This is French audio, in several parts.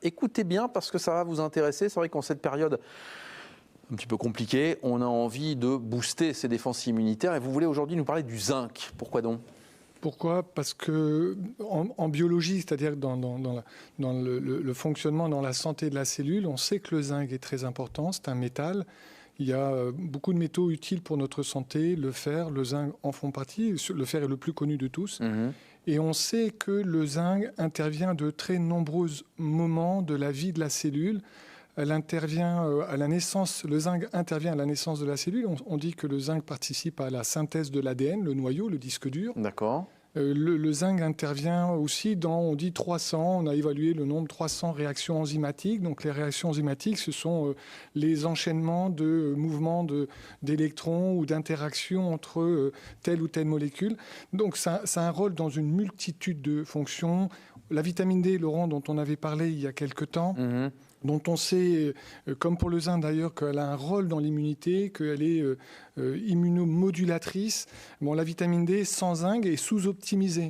écoutez bien parce que ça va vous intéresser. C'est vrai qu'en cette période un petit peu compliquée, on a envie de booster ses défenses immunitaires. Et vous voulez aujourd'hui nous parler du zinc. Pourquoi donc ? Pourquoi ? Parce que en biologie, c'est-à-dire dans le fonctionnement, dans la santé de la cellule, on sait que le zinc est très important, c'est un métal. Il y a beaucoup de métaux utiles pour notre santé, le fer, le zinc en font partie. Le fer est le plus connu de tous. Et on sait que le zinc intervient de très nombreux moments de la vie de la cellule. Elle intervient à la naissance, le zinc intervient à la naissance de la cellule. On dit que le zinc participe à la synthèse de l'ADN, le noyau, le disque dur. D'accord. Le zinc intervient aussi dans, on dit 300, on a évalué le nombre 300 réactions enzymatiques. Donc les réactions enzymatiques, ce sont les enchaînements de mouvements d'électrons ou d'interactions entre telle ou telle molécule. Donc ça a un rôle dans une multitude de fonctions. La vitamine D, Laurent, dont on avait parlé il y a quelque temps, dont on sait, comme pour le zinc d'ailleurs, qu'elle a un rôle dans l'immunité, qu'elle est immunomodulatrice. Bon, la vitamine D sans zinc est sous-optimisée.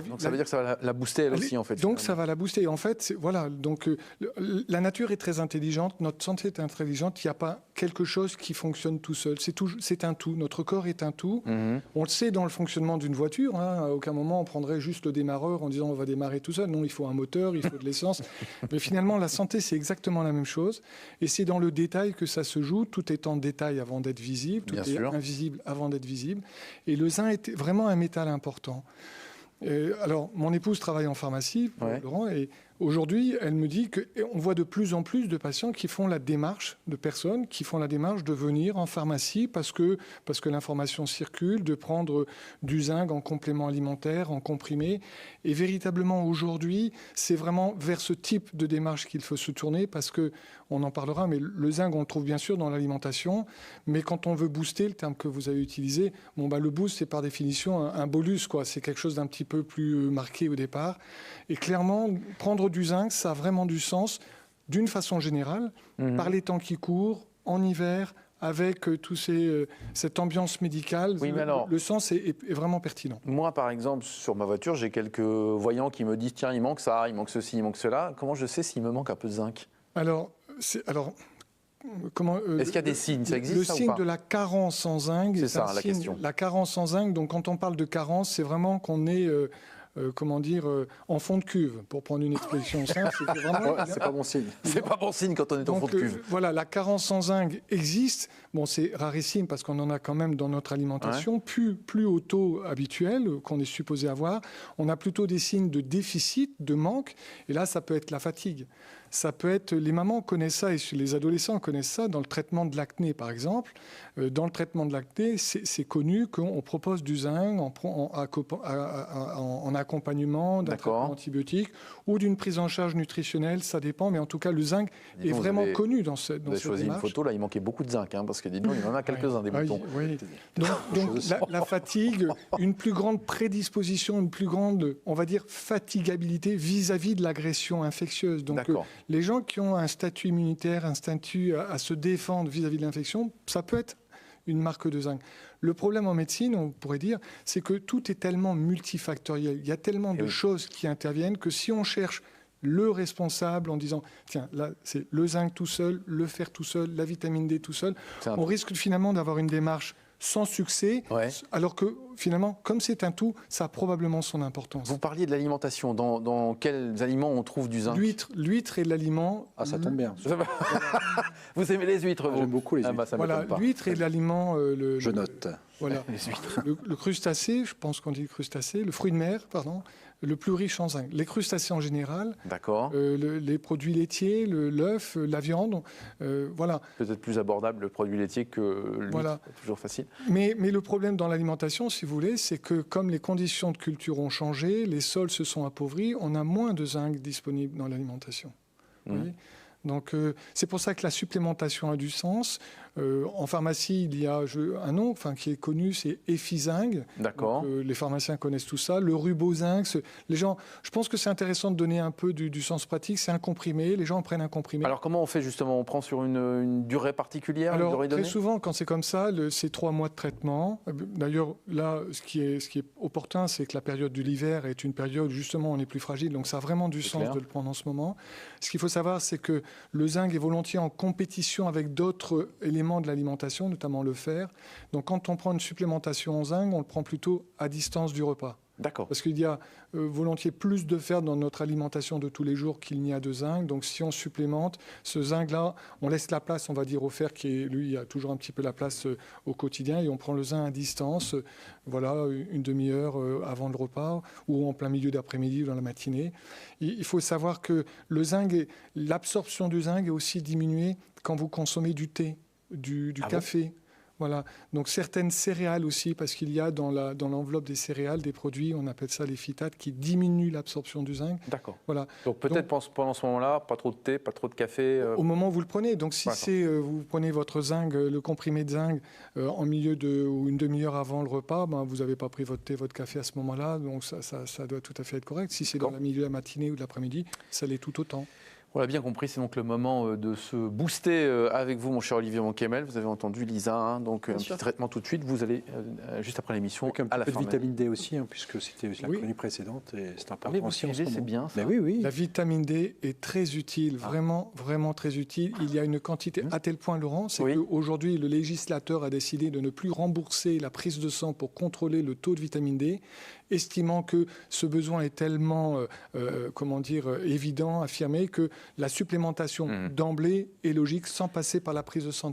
Donc ça veut dire que ça va la booster elle aussi en fait. Donc ça va la booster. En fait, voilà. Donc la nature est très intelligente, notre santé est intelligente. Il n'y a pas quelque chose qui fonctionne tout seul. C'est un tout. Notre corps est un tout. On le sait dans le fonctionnement d'une voiture. À aucun moment on prendrait juste le démarreur en disant on va démarrer tout seul. Non, il faut un moteur, il faut de l'essence. Mais finalement, la santé c'est exactement la même chose. Et c'est dans le détail que ça se joue. Tout est en détail avant d'être visible. Tout est invisible avant d'être visible. Et le zinc est vraiment un métal important. Alors, mon épouse travaille en pharmacie, Laurent, et aujourd'hui, elle me dit qu'on voit de plus en plus de patients qui font la démarche, de personnes qui font la démarche de venir en pharmacie parce que l'information circule, de prendre du zinc en complément alimentaire, en comprimé. Et véritablement, aujourd'hui, c'est vraiment vers ce type de démarche qu'il faut se tourner parce que, on en parlera, mais le zinc, on le trouve bien sûr dans l'alimentation. Mais quand on veut booster, le terme que vous avez utilisé, le boost, c'est par définition un bolus, quoi. C'est quelque chose d'un petit peu plus marqué au départ. Et clairement, prendre du zinc, ça a vraiment du sens, d'une façon générale, par les temps qui courent, en hiver, avec cette ambiance médicale. Oui, le sens est vraiment pertinent. Moi, par exemple, sur ma voiture, j'ai quelques voyants qui me disent « Tiens, il manque ça, il manque ceci, il manque cela ». Comment je sais s'il me manque un peu de zinc ? Est-ce qu'il y a des signes ? Ça existe, le ça, signe ou pas ? de la carence en zinc. C'est ça, la question. La carence en zinc, donc quand on parle de carence, c'est vraiment qu'on est... en fond de cuve, pour prendre une expression simple. C'est pas bon signe. C'est pas bon signe quand on est en fond de cuve. Voilà, la carence en zinc existe. Bon, c'est rarissime parce qu'on en a quand même dans notre alimentation, plus au taux habituel qu'on est supposé avoir. On a plutôt des signes de déficit, de manque. Et là, ça peut être la fatigue. Ça peut être, les mamans connaissent ça et les adolescents connaissent ça dans le traitement de l'acné, par exemple. Dans le traitement de l'acné, c'est connu qu'on propose du zinc en accompagnement d'un traitement antibiotique ou d'une prise en charge nutritionnelle, ça dépend. Mais en tout cas, le zinc est vraiment connu dans cette démarche. Vous avez choisi une photo, là, il manquait beaucoup de zinc, parce que, dites-nous, il y en a quelques-uns des boutons. Oui. Donc la fatigue, une plus grande prédisposition, une plus grande, on va dire, fatigabilité vis-à-vis de l'agression infectieuse. Donc, les gens qui ont un statut immunitaire, un statut à se défendre vis-à-vis de l'infection, ça peut être une marque de zinc. Le problème en médecine, on pourrait dire, c'est que tout est tellement multifactoriel. Il y a tellement de choses qui interviennent que si on cherche le responsable en disant, tiens, là, c'est le zinc tout seul, le fer tout seul, la vitamine D tout seul, on risque finalement d'avoir une démarche sans succès, alors que finalement, comme c'est un tout, ça a probablement son importance. Vous parliez de l'alimentation. Dans quels aliments on trouve du zinc ? L'huître est l'aliment... Ah, ça tombe bien. Vous aimez les huîtres, vous ? J'aime beaucoup les huîtres. L'huître est l'aliment... Je note. Voilà. Le crustacé, je pense qu'on dit crustacé, le fruit de mer, pardon, le plus riche en zinc. Les crustacés en général, les produits laitiers, l'œuf, la viande, voilà. Peut-être plus abordable le produit laitier que l'huître, toujours facile. Mais le problème dans l'alimentation, si vous voulez, c'est que comme les conditions de culture ont changé, les sols se sont appauvris, on a moins de zinc disponible dans l'alimentation. Donc c'est pour ça que la supplémentation a du sens. En pharmacie, il y a un nom qui est connu, c'est Effizinc. D'accord. Donc, les pharmaciens connaissent tout ça. Le Rubozinc, les gens, je pense que c'est intéressant de donner un peu du sens pratique. C'est un comprimé, les gens prennent un comprimé. Alors comment on fait justement? On prend sur une durée particulière? Alors une durée donnée? très souvent, quand c'est comme ça, c'est 3 mois de traitement. D'ailleurs, là, ce qui est opportun, c'est que la période de l'hiver est une période où justement on est plus fragile. Donc ça a vraiment du sens de le prendre en ce moment. Ce qu'il faut savoir, c'est que le zinc est volontiers en compétition avec d'autres éléments de l'alimentation, notamment le fer. Donc quand on prend une supplémentation en zinc, on le prend plutôt à distance du repas. D'accord. Parce qu'il y a volontiers plus de fer dans notre alimentation de tous les jours qu'il n'y a de zinc. Donc si on supplémente, ce zinc-là, on laisse la place, on va dire, au fer qui, lui, a toujours un petit peu la place au quotidien. Et on prend le zinc à distance, voilà, une demi-heure avant le repas ou en plein milieu d'après-midi ou dans la matinée. Il faut savoir que le zinc, l'absorption du zinc est aussi diminuée quand vous consommez du thé, du café. Bon. Voilà. Donc certaines céréales aussi, parce qu'il y a dans l'enveloppe des céréales des produits, on appelle ça les phytates, qui diminuent l'absorption du zinc. D'accord. Voilà. Donc peut-être pendant ce moment-là, pas trop de thé, pas trop de café. Au moment où vous le prenez. Donc si vous prenez votre zinc, le comprimé de zinc, en milieu ou une demi-heure avant le repas, vous n'avez pas pris votre thé, votre café à ce moment-là, donc ça doit tout à fait être correct. Si c'est dans le milieu de la matinée ou de l'après-midi, ça l'est tout autant. On l'a bien compris, c'est donc le moment de se booster avec vous, mon cher Olivier Monkemel. Vous avez entendu Lisa, donc un petit traitement tout de suite. Vous allez, juste après l'émission, à la fin. Un peu de vitamine D aussi, puisque c'était la chronique précédente. Et c'est important aussi en ce moment. C'est bien ça. Mais oui. La vitamine D est très utile, vraiment très utile. Il y a une quantité à tel point, Laurent, c'est qu'aujourd'hui, le législateur a décidé de ne plus rembourser la prise de sang pour contrôler le taux de vitamine D, estimant que ce besoin est tellement, évident, affirmé, que la supplémentation d'emblée est logique sans passer par la prise de sang.